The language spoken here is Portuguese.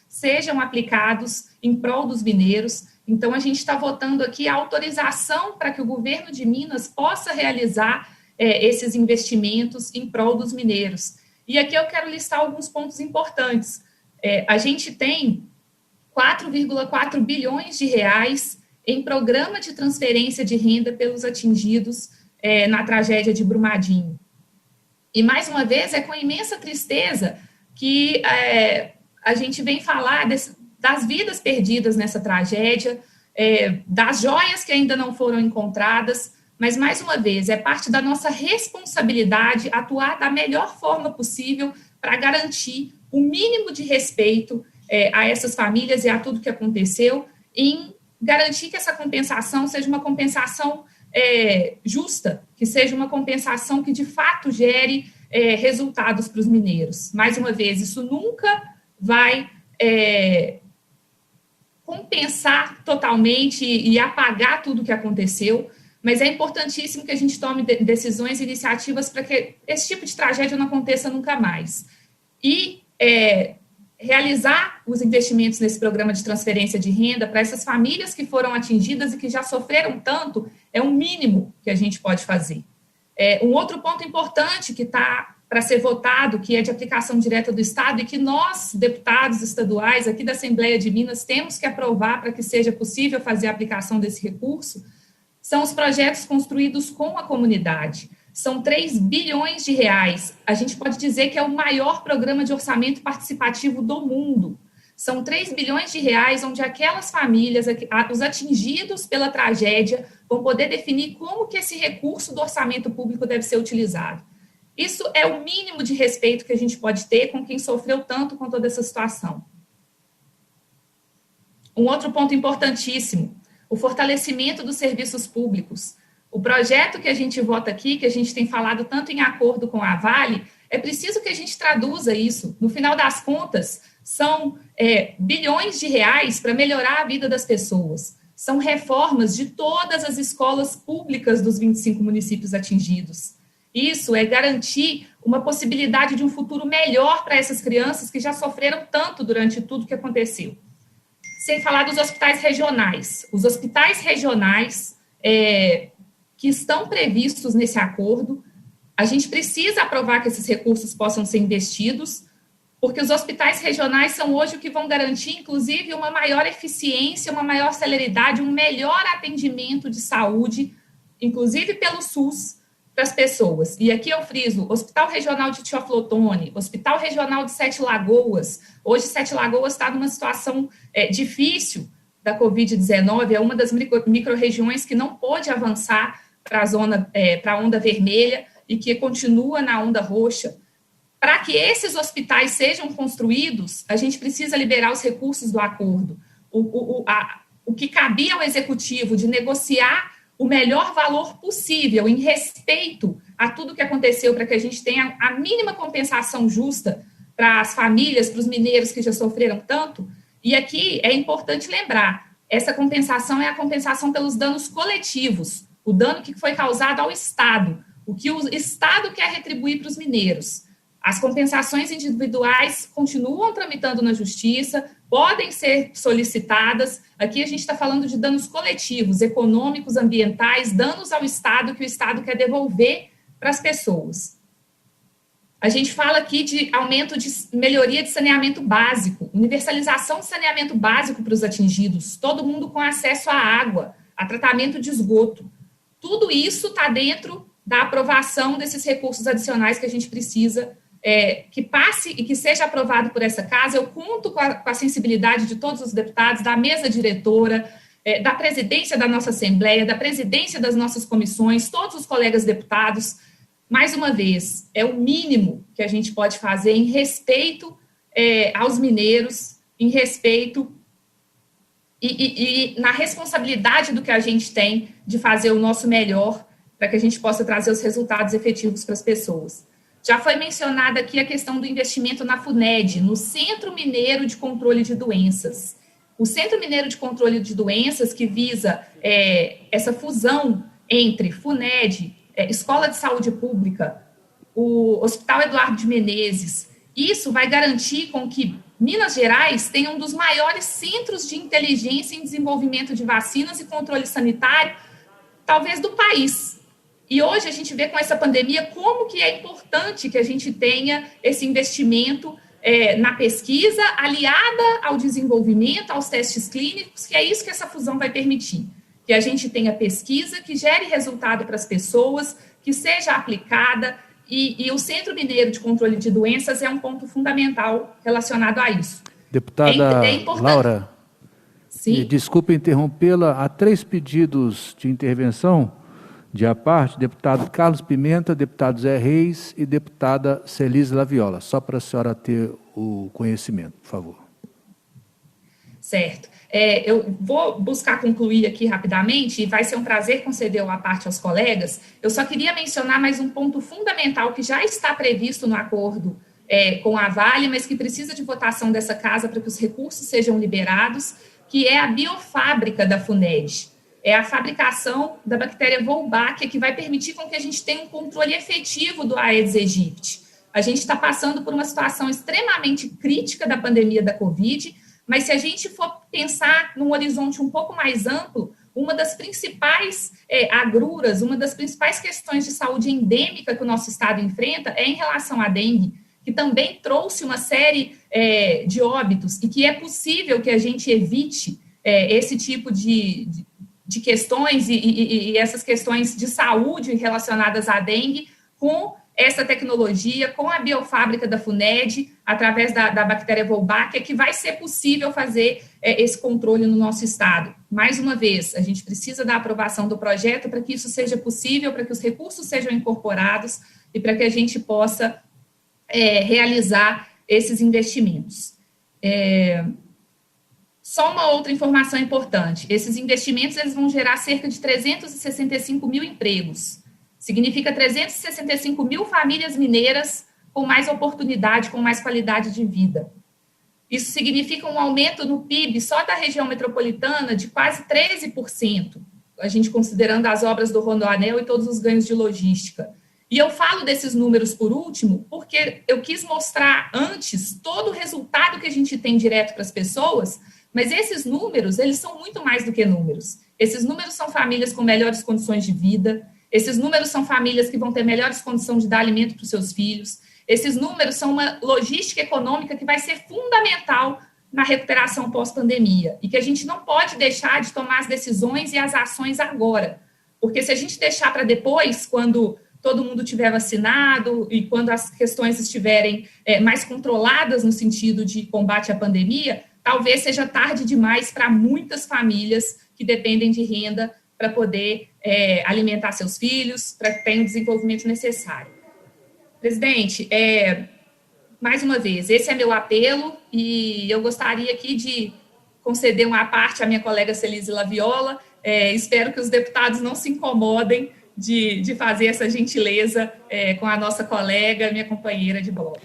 sejam aplicados em prol dos mineiros. Então, a gente está votando aqui a autorização para que o governo de Minas possa realizar esses investimentos em prol dos mineiros. E aqui eu quero listar alguns pontos importantes. A gente tem 4,4 bilhões de reais em programa de transferência de renda pelos atingidos na tragédia de Brumadinho. E, mais uma vez, é com imensa tristeza que a gente vem falar das vidas perdidas nessa tragédia, das joias que ainda não foram encontradas, mas, mais uma vez, é parte da nossa responsabilidade atuar da melhor forma possível para garantir o mínimo de respeito a essas famílias e a tudo que aconteceu, em garantir que essa compensação seja uma compensação justa, que seja uma compensação que, de fato, gere resultados para os mineiros. Mais uma vez, isso nunca vai compensar totalmente e apagar tudo o que aconteceu, mas é importantíssimo que a gente tome decisões e iniciativas para que esse tipo de tragédia não aconteça nunca mais. E realizar os investimentos nesse programa de transferência de renda para essas famílias que foram atingidas e que já sofreram tanto, é o mínimo que a gente pode fazer. Um outro ponto importante que está para ser votado, que é de aplicação direta do Estado, e que nós, deputados estaduais aqui da Assembleia de Minas, temos que aprovar para que seja possível fazer a aplicação desse recurso, são os projetos construídos com a comunidade. São 3 bilhões de reais. A gente pode dizer que é o maior programa de orçamento participativo do mundo. São 3 bilhões de reais onde aquelas famílias, os atingidos pela tragédia, vão poder definir como que esse recurso do orçamento público deve ser utilizado. Isso é o mínimo de respeito que a gente pode ter com quem sofreu tanto com toda essa situação. Um outro ponto importantíssimo, o fortalecimento dos serviços públicos. O projeto que a gente vota aqui, que a gente tem falado tanto em acordo com a Vale, é preciso que a gente traduza isso. No final das contas, são bilhões de reais para melhorar a vida das pessoas. São reformas de todas as escolas públicas dos 25 municípios atingidos. Isso é garantir uma possibilidade de um futuro melhor para essas crianças que já sofreram tanto durante tudo que aconteceu. Sem falar dos hospitais regionais. Os hospitais regionais que estão previstos nesse acordo, a gente precisa aprovar que esses recursos possam ser investidos, porque os hospitais regionais são hoje o que vão garantir, inclusive, uma maior eficiência, uma maior celeridade, um melhor atendimento de saúde, inclusive pelo SUS, para as pessoas. E aqui eu friso, Hospital Regional de Teoflotone, Hospital Regional de Sete Lagoas. Hoje, Sete Lagoas está numa situação difícil da Covid-19, é uma das micro-regiões que não pôde avançar para a onda vermelha e que continua na onda roxa. Para que esses hospitais sejam construídos, a gente precisa liberar os recursos do acordo. O que cabia ao executivo de negociar o melhor valor possível, em respeito a tudo que aconteceu, para que a gente tenha a mínima compensação justa para as famílias, para os mineiros que já sofreram tanto. E aqui é importante lembrar, essa compensação é a compensação pelos danos coletivos, o dano que foi causado ao Estado, o que o Estado quer retribuir para os mineiros. As compensações individuais continuam tramitando na Justiça, podem ser solicitadas. Aqui a gente está falando de danos coletivos, econômicos, ambientais, danos ao Estado que o Estado quer devolver para as pessoas. A gente fala aqui de aumento de melhoria de saneamento básico, universalização de saneamento básico para os atingidos, todo mundo com acesso à água, a tratamento de esgoto. Tudo isso está dentro da aprovação desses recursos adicionais que a gente precisa que passe e que seja aprovado por essa casa. Eu conto com a sensibilidade de todos os deputados, da mesa diretora, da presidência da nossa Assembleia, da presidência das nossas comissões, todos os colegas deputados. Mais uma vez, é o mínimo que a gente pode fazer em respeito aos mineiros, em respeito e na responsabilidade do que a gente tem de fazer o nosso melhor para que a gente possa trazer os resultados efetivos para as pessoas. Já foi mencionada aqui a questão do investimento na FUNED, no Centro Mineiro de Controle de Doenças. O Centro Mineiro de Controle de Doenças, que visa essa fusão entre FUNED, Escola de Saúde Pública, o Hospital Eduardo de Menezes, isso vai garantir com que Minas Gerais tem um dos maiores centros de inteligência em desenvolvimento de vacinas e controle sanitário, talvez do país. E hoje a gente vê com essa pandemia como que é importante que a gente tenha esse investimento na pesquisa, aliada ao desenvolvimento, aos testes clínicos, que é isso que essa fusão vai permitir. Que a gente tenha pesquisa que gere resultado para as pessoas, que seja aplicada, e o Centro Mineiro de Controle de Doenças é um ponto fundamental relacionado a isso. Deputada Laura, sim? Desculpe interrompê-la, há 3 pedidos de intervenção de a parte, deputado Carlos Pimenta, deputado Zé Reis e deputada Celise Laviola, só para a senhora ter o conhecimento, por favor. Certo. Eu vou buscar concluir aqui rapidamente, e vai ser um prazer conceder a parte aos colegas. Eu só queria mencionar mais um ponto fundamental que já está previsto no acordo com a Vale, mas que precisa de votação dessa casa para que os recursos sejam liberados, que é a biofábrica da FUNED. É a fabricação da bactéria Wolbachia, que vai permitir com que a gente tenha um controle efetivo do Aedes aegypti. A gente está passando por uma situação extremamente crítica da pandemia da Covid, mas se a gente for pensar num horizonte um pouco mais amplo, uma das principais agruras, uma das principais questões de saúde endêmica que o nosso estado enfrenta é em relação à dengue, que também trouxe uma série de óbitos, e que é possível que a gente evite esse tipo de questões e essas questões de saúde relacionadas à dengue com essa tecnologia, com a biofábrica da FUNED, através da bactéria Wolbachia, que vai ser possível fazer esse controle no nosso estado. Mais uma vez, a gente precisa da aprovação do projeto para que isso seja possível, para que os recursos sejam incorporados e para que a gente possa realizar esses investimentos. Só uma outra informação importante: esses investimentos eles vão gerar cerca de 365 mil empregos. Significa 365 mil famílias mineiras com mais oportunidade, com mais qualidade de vida. Isso significa um aumento no PIB só da região metropolitana de quase 13%, a gente considerando as obras do Rodoanel e todos os ganhos de logística. E eu falo desses números por último, porque eu quis mostrar antes todo o resultado que a gente tem direto para as pessoas, mas esses números, eles são muito mais do que números. Esses números são famílias com melhores condições de vida, esses números são famílias que vão ter melhores condições de dar alimento para os seus filhos, esses números são uma logística econômica que vai ser fundamental na recuperação pós-pandemia, e que a gente não pode deixar de tomar as decisões e as ações agora, porque se a gente deixar para depois, quando todo mundo tiver vacinado e quando as questões estiverem mais controladas no sentido de combate à pandemia, talvez seja tarde demais para muitas famílias que dependem de renda para poder alimentar seus filhos, para que tenham o desenvolvimento necessário. Presidente, mais uma vez, esse é meu apelo, e eu gostaria aqui de conceder uma parte à minha colega Celise Laviola. Espero que os deputados não se incomodem de fazer essa gentileza com a nossa colega, minha companheira de bloco.